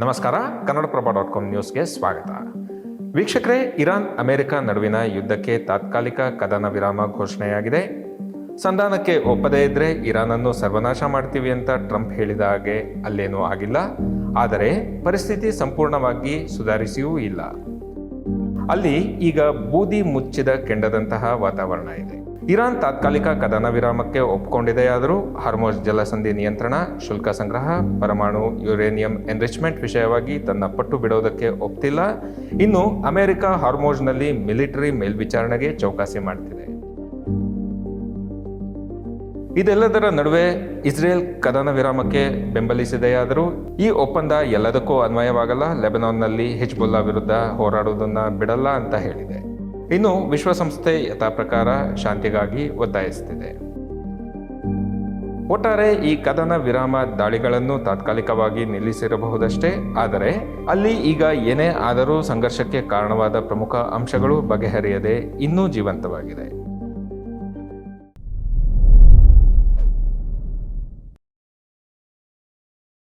ನಮಸ್ಕಾರ, ಕನ್ನಡಪ್ರಭ.com ನ್ಯೂಸ್ಗೆ ಸ್ವಾಗತ. ವೀಕ್ಷಕರೇ, ಇರಾನ್ ಅಮೆರಿಕ ನಡುವಿನ ಯುದ್ಧಕ್ಕೆ ತಾತ್ಕಾಲಿಕ ಕದನ ವಿರಾಮ ಘೋಷಣೆಯಾಗಿದೆ. ಸಂಧಾನಕ್ಕೆ ಒಪ್ಪದೇ ಇದ್ರೆ ಇರಾನನ್ನು ಸರ್ವನಾಶ ಮಾಡ್ತೀವಿ ಅಂತ ಟ್ರಂಪ್ ಹೇಳಿದ ಹಾಗೆ ಅಲ್ಲೇನೂ ಆಗಿಲ್ಲ. ಆದರೆ ಪರಿಸ್ಥಿತಿ ಸಂಪೂರ್ಣವಾಗಿ ಸುಧಾರಿಸಿಯೂ ಇಲ್ಲ. ಅಲ್ಲಿ ಈಗ ಬೂದಿ ಮುಚ್ಚಿದ ಕೆಂಡದಂತಹ ವಾತಾವರಣ ಇದೆ. ಇರಾನ್ ತಾತ್ಕಾಲಿಕ ಕದನ ವಿರಾಮಕ್ಕೆ ಒಪ್ಪಿಕೊಂಡಿದೆಯಾದರೂ ಹಾರ್ಮುಜ್ ಜಲಸಂಧಿ ನಿಯಂತ್ರಣ, ಶುಲ್ಕ ಸಂಗ್ರಹ, ಪರಮಾಣು ಯುರೇನಿಯಂ ಎನ್ರಿಚ್ಮೆಂಟ್ ವಿಷಯವಾಗಿ ತನ್ನ ಪಟ್ಟು ಬಿಡೋದಕ್ಕೆ ಒಪ್ತಿಲ್ಲ. ಇನ್ನು ಅಮೆರಿಕ ಹಾರ್ಮುಜ್ನಲ್ಲಿ ಮಿಲಿಟರಿ ಮೇಲ್ವಿಚಾರಣೆಗೆ ಚೌಕಾಸಿ ಮಾಡ್ತಿದೆ. ಇದೆಲ್ಲದರ ನಡುವೆ ಇಸ್ರೇಲ್ ಕದನ ವಿರಾಮಕ್ಕೆ ಬೆಂಬಲಿಸಿದೆಯಾದರೂ ಈ ಒಪ್ಪಂದ ಎಲ್ಲದಕ್ಕೂ ಅನ್ವಯವಾಗಲ್ಲ. ಲೆಬನಾನ್ನಲ್ಲಿ ಹಿಜ್ಬುಲ್ಲಾ ವಿರುದ್ಧ ಹೋರಾಡುವುದನ್ನು ಬಿಡಲ್ಲ ಅಂತ ಹೇಳಿದೆ. ಇನ್ನು ವಿಶ್ವಸಂಸ್ಥೆ ಯಥಾ ಪ್ರಕಾರ ಶಾಂತಿಗಾಗಿ ಒತ್ತಾಯಿಸುತ್ತಿದೆ. ಒಟ್ಟಾರೆ ಈ ಕದನ ವಿರಾಮ ದಾಳಿಗಳನ್ನು ತಾತ್ಕಾಲಿಕವಾಗಿ ನಿಲ್ಲಿಸಿರಬಹುದಷ್ಟೇ. ಆದರೆ ಅಲ್ಲಿ ಈಗ ಏನೇ ಆದರೂ ಸಂಘರ್ಷಕ್ಕೆ ಕಾರಣವಾದ ಪ್ರಮುಖ ಅಂಶಗಳು ಬಗೆಹರಿಯದೆ ಇನ್ನೂ ಜೀವಂತವಾಗಿದೆ.